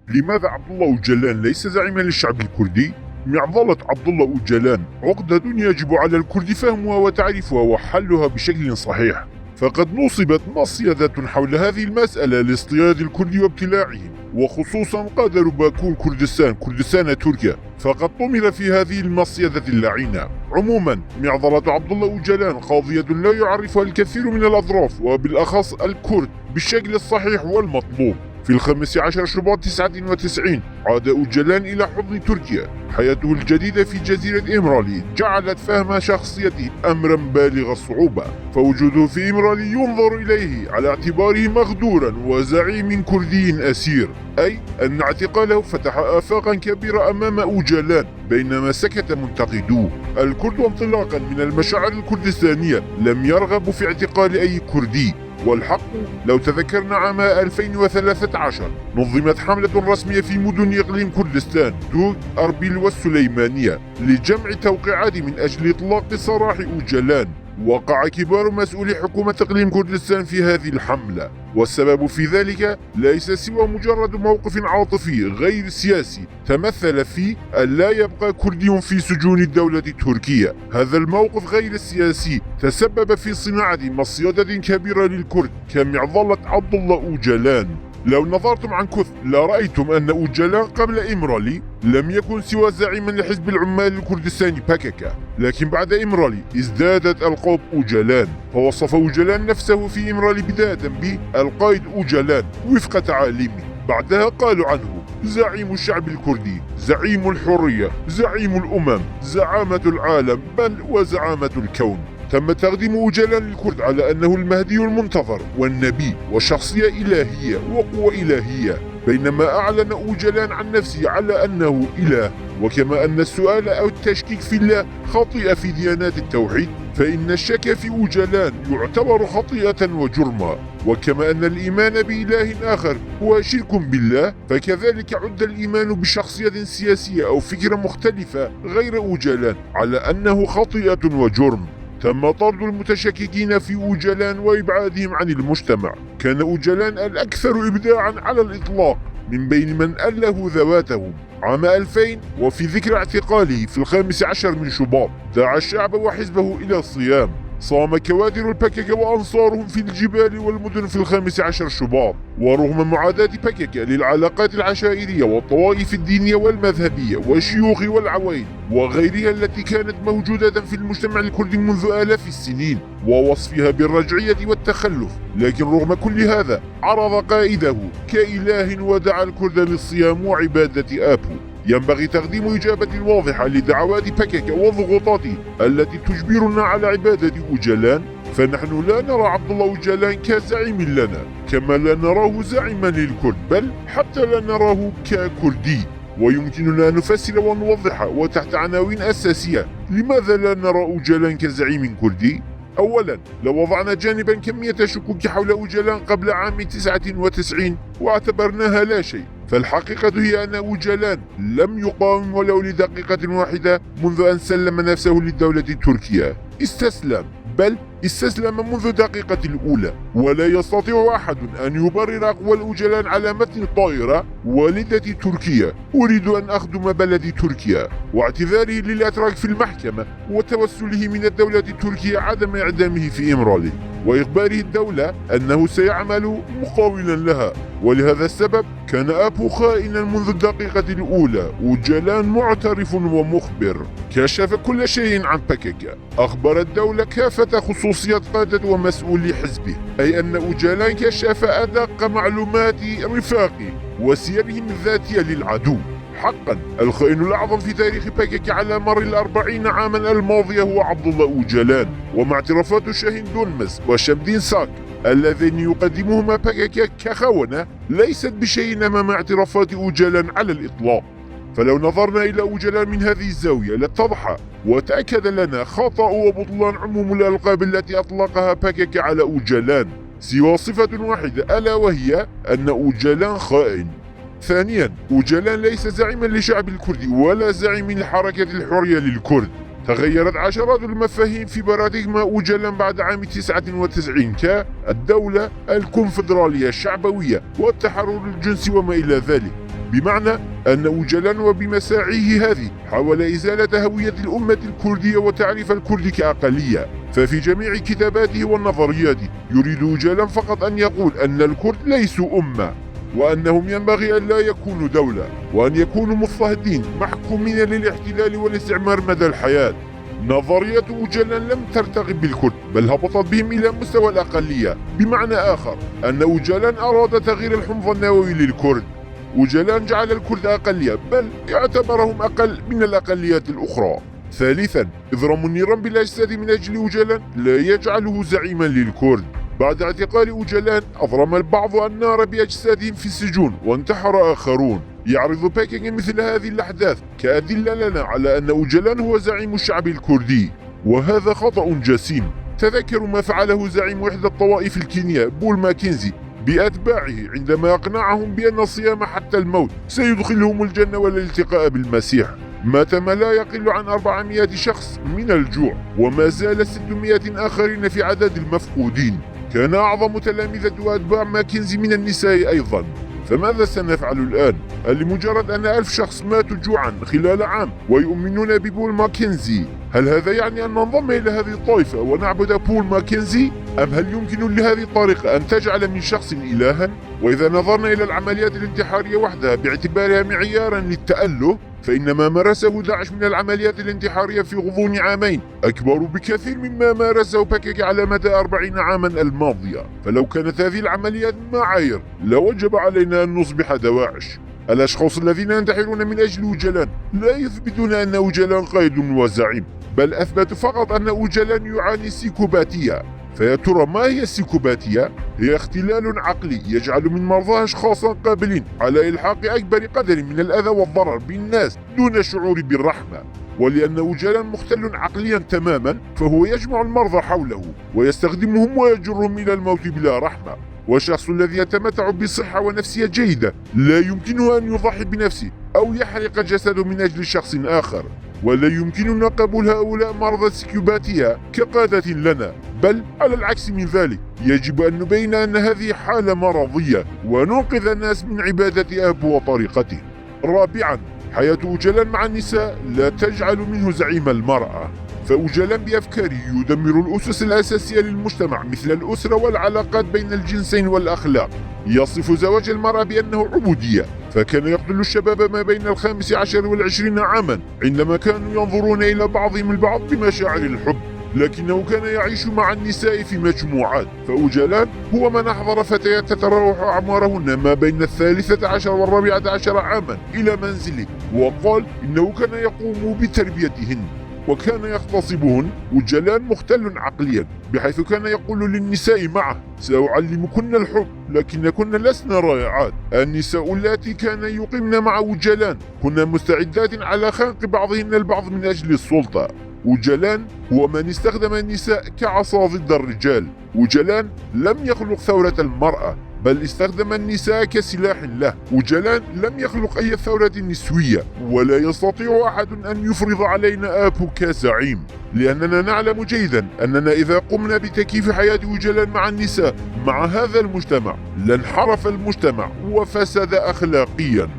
لماذا عبد الله أوجلان ليس زعيما للشعب الكردي؟ معضلة عبد الله أوجلان عقدة يجب على الكرد فهمها وتعريفها وحلها بشكل صحيح، فقد نصبت مصيدة حول هذه المسألة لاصطياد الكرد وابتلاعهم، وخصوصا قادر باكون كردستان تركيا، فقد طمر في هذه المصيدة اللعينة. عموما معضلة عبد الله أوجلان قضية لا يعرفها الكثير من الأطراف وبالأخص الكرد بالشكل الصحيح والمطلوب. في 15 شباط 99 عاد أوجلان إلى حضن تركيا. حياته الجديدة في جزيرة إمرالي جعلت فهم شخصيته أمرا بالغ الصعوبة، فوجوده في إمرالي ينظر إليه على اعتباره مغدورا وزعيم كردي أسير، أي أن اعتقاله فتح آفاقا كبيرة أمام أوجلان، بينما سكت منتقدوه. الكرد انطلاقا من المشاعر الكردستانية لم يرغبوا في اعتقال أي كردي، والحق لو تذكرنا عام 2013 نظمت حملة رسمية في مدن إقليم كردستان دوق، أربيل والسليمانية لجمع توقيعات من أجل إطلاق سراح أوجلان. وقع كبار مسؤولي حكومة إقليم كردستان في هذه الحملة، والسبب في ذلك ليس سوى مجرد موقف عاطفي غير سياسي تمثل في أن لا يبقى كردي في سجون الدولة التركية. هذا الموقف غير السياسي تسبب في صناعة مصيدة كبيرة للكرد كمعضلة عبد الله أوجلان. لو نظرتم عن كثب لرأيتم أن أوجلان قبل إمرالي لم يكن سوى زعيما لحزب العمال الكردستاني باككا، لكن بعد إمرالي ازدادت ألقاب أوجلان، فوصف أوجلان نفسه في إمرالي بداية بالقائد أوجلان وفق تعاليمه. بعدها قالوا عنه زعيم الشعب الكردي، زعيم الحرية، زعيم الأمم، زعامة العالم، بل وزعامة الكون. تم تقديم أوجلان للكرد على أنه المهدي المنتظر والنبي وشخصية إلهية وقوة إلهية، بينما أعلن أوجلان عن نفسه على أنه إله. وكما أن السؤال أو التشكيك في الله خطيئة في ديانات التوحيد، فإن الشك في أوجلان يعتبر خطيئة وجرما. وكما أن الإيمان بإله آخر هو شرك بالله، فكذلك عد الإيمان بشخصية سياسية أو فكرة مختلفة غير أوجلان على أنه خطيئة وجرم. تم طرد المتشككين في أوجلان وإبعادهم عن المجتمع. كان أوجلان الأكثر إبداعا على الإطلاق من بين من أله ذواتهم. عام 2000 وفي ذكرى اعتقاله في 15 من شباط دعا الشعب وحزبه إلى الصيام. صام كوادر البككة وأنصارهم في الجبال والمدن في 15 شباط، ورغم معاداة بككة للعلاقات العشائرية والطوائف الدينية والمذهبية والشيوخ والعوائل وغيرها التي كانت موجودة في المجتمع الكردي منذ آلاف السنين، ووصفها بالرجعية والتخلف، لكن رغم كل هذا عرض قائده كإله ودعا الكرد للصيام وعبادة آبو. ينبغي تقديم إجابة واضحة لدعوات باككة وضغوطاته التي تجبرنا على عبادة أوجلان، فنحن لا نرى عبد الله أوجلان كزعيم لنا، كما لا نراه زعيما للكرد، بل حتى لا نراه ككردي. ويمكننا أن نفسر ونوضح وتحت عناوين أساسية لماذا لا نرى أوجلان كزعيم كردي. أولا، لو وضعنا جانبا كمية الشكوك حول أوجلان قبل عام 99 واعتبرناها لا شيء، فالحقيقة هي أن أوجلان لم يقاوم ولو لدقيقة واحدة منذ أن سلم نفسه للدولة التركية. استسلم، بل استسلم منذ الدقيقة الأولى، ولا يستطيع أحد أن يبرر أقوال أوجلان على متن الطائرة والدة تركيا أريد أن أخدم بلدي تركيا، واعتذاره للأتراك في المحكمة وتوسله من الدولة التركية عدم إعدامه في إمرالي، وإخباره الدولة أنه سيعمل مقاولا لها. ولهذا السبب كان آبو خائنا منذ الدقيقة الأولى. أوجلان معترف ومخبر، كشف كل شيء عن باككة، أخبر الدولة كافة خصوصيات قادة ومسؤولي حزبه، أي أن أوجلان كشف أدق معلومات رفاقه وسيرهم الذاتية للعدو. حقا الخائن الأعظم في تاريخ باككة على مر 40 عاما الماضية هو عبد الله أوجلان، ومع اعترافات شاهين دونمس وشمدين ساك اللذين يقدمهما باككة كخونة ليست بشيء أمام اعترافات أوجلان على الإطلاق. فلو نظرنا إلى أوجلان من هذه الزاوية لاتضح وتأكد لنا خطأ وبطلان عموم الألقاب التي أطلقها باككة على أوجلان، سوى صفة واحدة ألا وهي أن أوجلان خائن. ثانيا، أوجلان ليس زعيما لشعب الكردي ولا زعيم لحركة الحرية للكرد. تغيرت عشرات المفاهيم في باراديغما أوجلان بعد عام 99 كالدولة الكونفدرالية الشعبوية والتحرر الجنسي وما إلى ذلك. بمعنى أن أوجلان وبمساعيه هذه حاول إزالة هوية الأمة الكردية وتعريف الكرد كأقلية. ففي جميع كتاباته ونظرياته يريد أوجلان فقط أن يقول أن الكرد ليسوا أمة، وأنهم ينبغي أن لا يكونوا دولة، وأن يكونوا مضطهدين محكومين للاحتلال والاستعمار مدى الحياة. نظرية أوجلان لم ترتقب بالكرد، بل هبطت بهم إلى مستوى الأقلية. بمعنى آخر أن أوجلان أراد تغيير الحمض النووي للكرد. أوجلان جعل الكرد أقلية، بل اعتبرهم أقل من الأقليات الأخرى. ثالثا، إضرام النيران بالأجساد من أجل أوجلان لا يجعله زعيما للكرد. بعد اعتقال أوجلان أضرم البعض النار بأجسادهم في السجون وانتحر آخرون. يعرض بيكينغ مثل هذه الأحداث كأدلة لنا على أن أوجلان هو زعيم الشعب الكردي، وهذا خطأ جسيم. تذكروا ما فعله زعيم إحدى الطوائف الكينية بول ماكنزي بأتباعه عندما أقنعهم بأن الصيام حتى الموت سيدخلهم الجنة والالتقاء بالمسيح. مات ما لا يقل عن 400 شخص من الجوع، وما زال 600 آخرين في عدد المفقودين. كان أعظم تلامذة وأتباع ماكنزي من النساء أيضا. فماذا سنفعل الآن؟ هل لمجرد أن 1000 شخص ماتوا جوعا خلال عام ويؤمنون ببول ماكنزي، هل هذا يعني أن ننضم إلى هذه الطائفة ونعبد بول ماكنزي؟ أم هل يمكن لهذه الطريقة أن تجعل من شخص إلها؟ وإذا نظرنا إلى العمليات الانتحارية وحدها باعتبارها معيارا للتأله، فإن ما مارسه داعش من العمليات الانتحارية في غضون عامين أكبر بكثير مما مارسه بكك على مدى 40 عاما الماضية. فلو كانت هذه العمليات معايير لوجب علينا أن نصبح دواعش. الأشخاص الذين ينتحرون من أجل أوجلان لا يثبتون أن أوجلان قائد وزعيم، بل أثبتوا فقط أن أوجلان يعاني سيكوباتية. فيا ترى ما هي السيكوباتية؟ هي اختلال عقلي يجعل من مرضاه أشخاصا قابلين على إلحاق أكبر قدر من الأذى والضرر بالناس دون الشعور بالرحمة. ولأن أوجلان مختل عقليا تماما، فهو يجمع المرضى حوله ويستخدمهم ويجرهم إلى الموت بلا رحمة. والشخص الذي يتمتع بصحة ونفسية جيدة لا يمكنه أن يضحي بنفسه أو يحرق جسده من أجل شخص آخر. ولا يمكننا قبول هؤلاء مرضى السيكوباتية كقادة لنا، بل على العكس من ذلك يجب أن نبين أن هذه حالة مرضية وننقذ الناس من عبادة أب وطريقته. رابعا، حياة أوجلان مع النساء لا تجعل منه زعيم المرأة. فأوجلان بأفكاره يدمر الأسس الأساسية للمجتمع مثل الأسرة والعلاقات بين الجنسين والأخلاق. يصف زواج المرأة بأنه عبودية، فكان يقتل الشباب ما بين 15 و20 عاما عندما كانوا ينظرون إلى بعضهم البعض بمشاعر الحب، لكنه كان يعيش مع النساء في مجموعات. فأوجلان هو من أحضر فتيات تتراوح أعمارهن ما بين 13 و14 عاما إلى منزله، وقال إنه كان يقوم بتربيتهن وكان يغتصبهن. أوجلان مختل عقليا، بحيث كان يقول للنساء معه: سأعلمكن الحب لكنكن لسن رائعات. النساء اللاتي كان يقمن مع أوجلان كن مستعدات على خنق بعضهن البعض من أجل السلطة. أوجلان هو من استخدم النساء كعصا ضد الرجال. أوجلان لم يخلق ثورة المرأة، بل استخدم النساء كسلاح له. أوجلان لم يخلق أي ثورة نسوية، ولا يستطيع أحد أن يفرض علينا آبو كزعيم، لأننا نعلم جيدا أننا إذا قمنا بتكييف حياة أوجلان مع النساء مع هذا المجتمع لانحرف المجتمع وفسد أخلاقيا.